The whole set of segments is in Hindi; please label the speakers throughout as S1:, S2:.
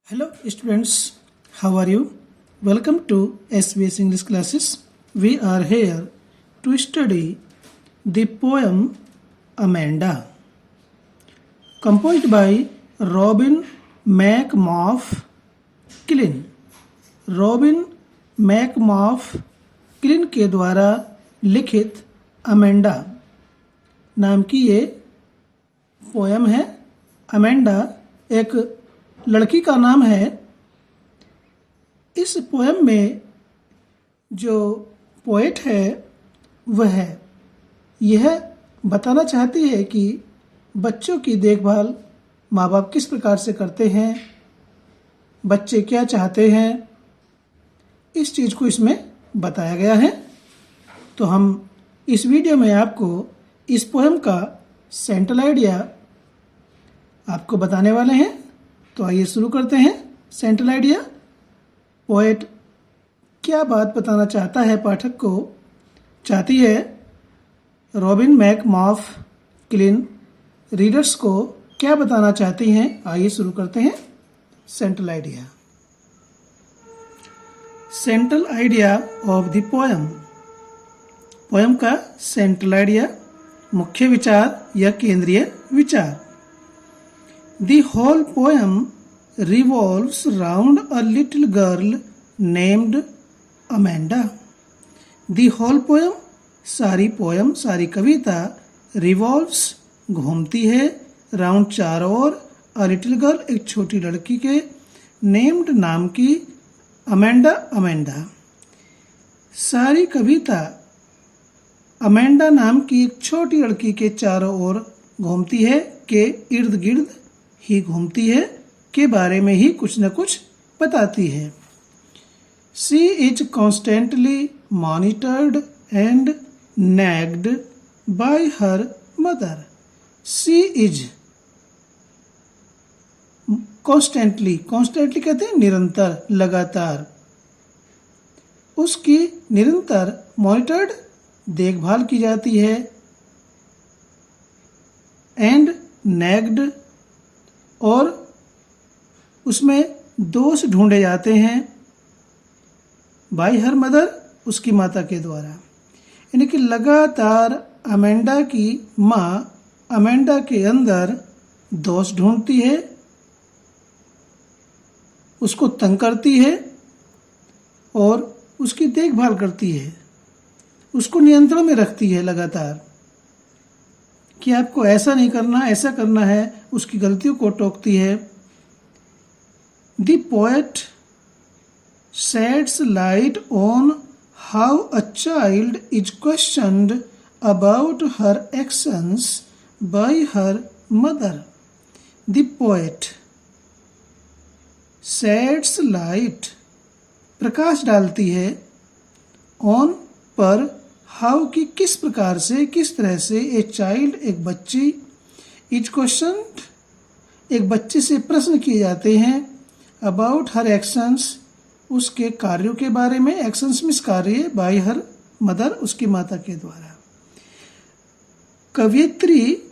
S1: Hello students, how are you? Welcome to SBS English classes. We are here to study the poem Amanda, composed by Robin McMaughlin. Robin McMaughlin के द्वारा लिखित अमेंडा नाम की ये पोयम है। अमेंडा एक लड़की का नाम है। इस पोयम में जो पोएट है वह यह बताना चाहती है कि बच्चों की देखभाल माँ बाप किस प्रकार से करते हैं, बच्चे क्या चाहते हैं, इस चीज़ को इसमें बताया गया है। तो हम इस वीडियो में आपको इस पोएम का सेंट्रल आइडिया आपको बताने वाले हैं। तो आइए शुरू करते हैं। सेंट्रल आइडिया, पोएट क्या बात बताना चाहता है, पाठक को चाहती है रॉबिन मैकमॉफ्लिन रीडर्स को क्या बताना चाहती हैं। आइए शुरू करते हैं। Central idea. Central idea of the poem. Poem का सेंट्रल आइडिया, मुख्य विचार या केंद्रीय विचार। The whole poem revolves round a little girl named Amanda. The whole poem, सारी पोएम, सारी कविता, revolves, घूमती है, राउंड चारों ओर, a little girl, एक छोटी लड़की के, named नाम की, अमेंडा, अमेंडा। सारी कविता अमेंडा नाम की एक छोटी लड़की के चारों ओर घूमती है, के इर्द गिर्द ही घूमती है, के बारे में ही कुछ न कुछ बताती है। She is constantly monitored and nagged by her mother. She is constantly कहते हैं निरंतर, लगातार। उसकी निरंतर मॉनिटर्ड देखभाल की जाती है, एंड नेग्ड और उसमें दोष ढूंढे जाते हैं, बाय हर मदर, उसकी माता के द्वारा। यानी कि लगातार अमेंडा की माँ अमेंडा के अंदर दोष ढूंढती है, उसको तंग करती है और उसकी देखभाल करती है, उसको नियंत्रण में रखती है लगातार कि आपको ऐसा नहीं करना, ऐसा करना है, उसकी गलतियों को टोकती है। The poet sheds light on how a child is questioned about her actions by her mother. The poet sheds light, प्रकाश डालती है, ऑन, पर, हाउ की किस प्रकार से, किस तरह से, ए चाइल्ड एक बच्ची, इज क्वेश्चन्ड एक बच्चे से प्रश्न किए जाते हैं, अबाउट हर एक्शंस उसके कार्यों के बारे में, एक्शंस मीन्स कार्य, बाय हर मदर उसकी माता के द्वारा। कवयित्री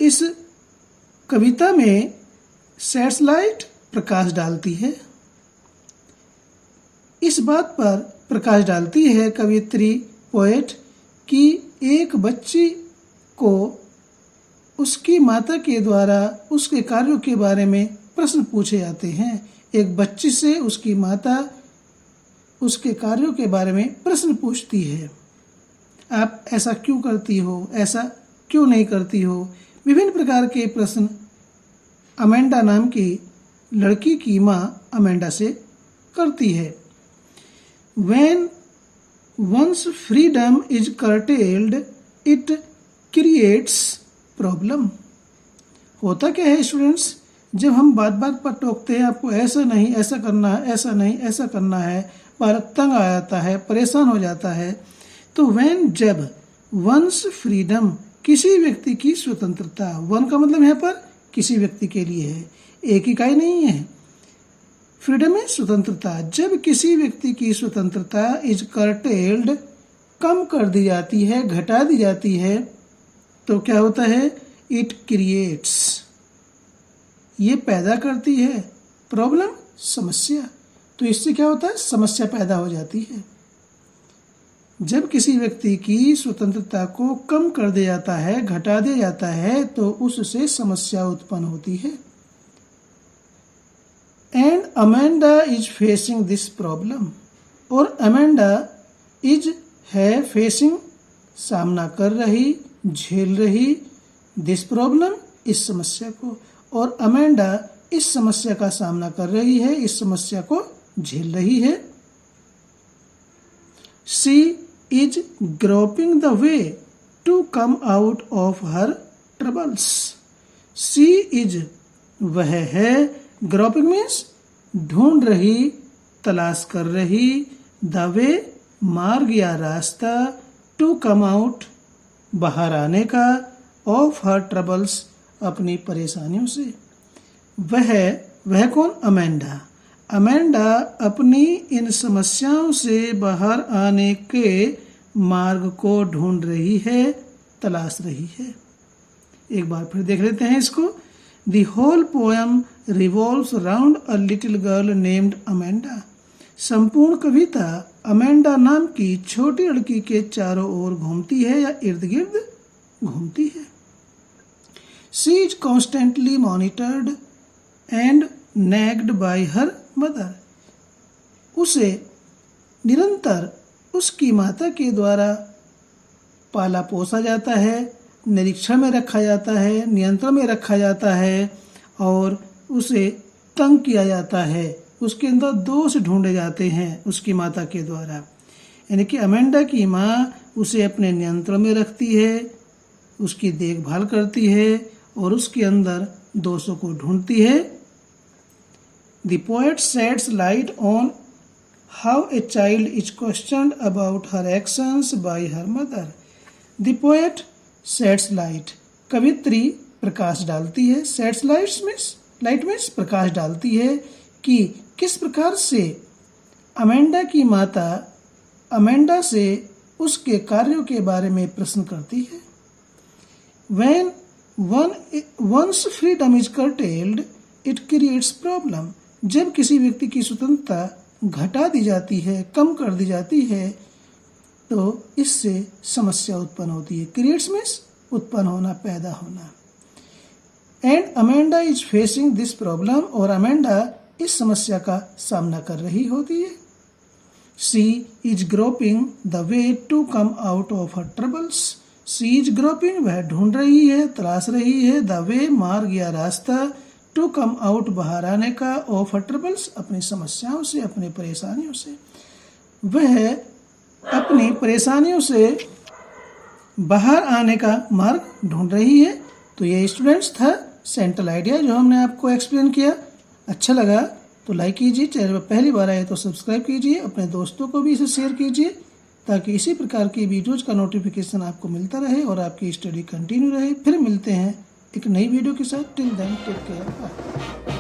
S1: इस कविता में शेड्स लाइट, प्रकाश डालती है। इस बात पर प्रकाश डालती है कवयित्री, पोएट, कि एक बच्ची को उसकी माता के द्वारा उसके कार्यों के बारे में प्रश्न पूछे जाते हैं। एक बच्ची से उसकी माता उसके कार्यों के बारे में प्रश्न पूछती है, आप ऐसा क्यों करती हो, ऐसा क्यों नहीं करती हो। विभिन्न प्रकार के प्रश्न अमेंडा नाम की लड़की की माँ अमेंडा से करती है। When one's freedom is curtailed, it creates problem. होता क्या है स्टूडेंट्स, जब हम बात बात पर टोकते हैं, आपको ऐसा नहीं, ऐसा करना है, ऐसा नहीं, ऐसा करना है, भारत तंग आ जाता है, परेशान हो जाता है। तो when, जब, one's freedom, किसी व्यक्ति की स्वतंत्रता, वन का मतलब यहाँ पर किसी व्यक्ति के लिए है, एक इकाई नहीं है। फ्रीडम है स्वतंत्रता। जब किसी व्यक्ति की स्वतंत्रता इज कर्टेल्ड, कम कर दी जाती है, घटा दी जाती है, तो क्या होता है, इट क्रिएट्स, ये पैदा करती है प्रॉब्लम, समस्या। तो इससे क्या होता है, समस्या पैदा हो जाती है। जब किसी व्यक्ति की स्वतंत्रता को कम कर दिया जाता है, घटा दिया जाता है, तो उससे समस्या उत्पन्न होती है। And Amanda is facing this problem, और अमेंडा इज है फेसिंग, सामना कर रही, झेल रही, दिस प्रॉब्लम, इस समस्या को। और अमेंडा इस समस्या का सामना कर रही है, इस समस्या को झेल रही है। She is groping the way to come out of her troubles. She is, वह है, ग्रोपिंग मीन्स ढूंढ रही, तलाश कर रही, द वे मार्ग या रास्ता, टू कम आउट बाहर आने का, ऑफ हर ट्रबल्स अपनी परेशानियों से। वह कौन, अमेंडा। अमेंडा अपनी इन समस्याओं से बाहर आने के मार्ग को ढूंढ रही है, तलाश रही है। एक बार फिर देख लेते हैं इसको। The whole poem revolves around a little girl named Amanda. संपूर्ण कविता अमेंडा नाम की छोटी लड़की के चारों ओर घूमती है या इर्द गिर्द घूमती है। She is constantly monitored and nagged by her mother. उसे निरंतर उसकी माता के द्वारा पाला पोसा जाता है, निरीक्षण में रखा जाता है, नियंत्रण में रखा जाता है, और उसे तंग किया जाता है। उसके अंदर दोष ढूंढे जाते हैं उसकी माता के द्वारा। यानी कि अमेंडा की माँ उसे अपने नियंत्रण में रखती है, उसकी देखभाल करती है और उसके अंदर दोषों को ढूंढती है। The poet sheds light on how a child is questioned about her actions by her mother. The poet sheds light. कवित्री प्रकाश डालती है। sheds light means प्रकाश डालती है कि किस प्रकार से अमेंडा की माता अमेंडा से उसके कार्यों के बारे में प्रश्न करती है। When one's freedom is curtailed, it creates problem. जब किसी व्यक्ति की स्वतंत्रता घटा दी जाती है, कम कर दी जाती है, तो इससे समस्या उत्पन्न होती है। क्रिएट्स मीन्स उत्पन्न होना, पैदा होना। And Amanda is facing this problem, और अमेंडा इस समस्या का सामना कर रही होती है। She is groping the way to come out of her troubles. She is groping, वह ढूंढ रही है, तलाश रही है, द वे मार्ग या रास्ता, टू कम आउट बाहर आने का, ऑफ हर ट्रबल्स अपनी समस्याओं से, अपनी परेशानियों से। वह अपनी परेशानियों से बाहर आने का मार्ग ढूंढ रही है। तो ये स्टूडेंट्स था सेंट्रल आइडिया जो हमने आपको एक्सप्लेन किया। अच्छा लगा तो लाइक कीजिए, चैनल पर पहली बार आए तो सब्सक्राइब कीजिए, अपने दोस्तों को भी इसे शेयर कीजिए ताकि इसी प्रकार की वीडियोज का नोटिफिकेशन आपको मिलता रहे और आपकी स्टडी कंटिन्यू रहे। फिर मिलते हैं एक नई वीडियो के साथ। Till then take care.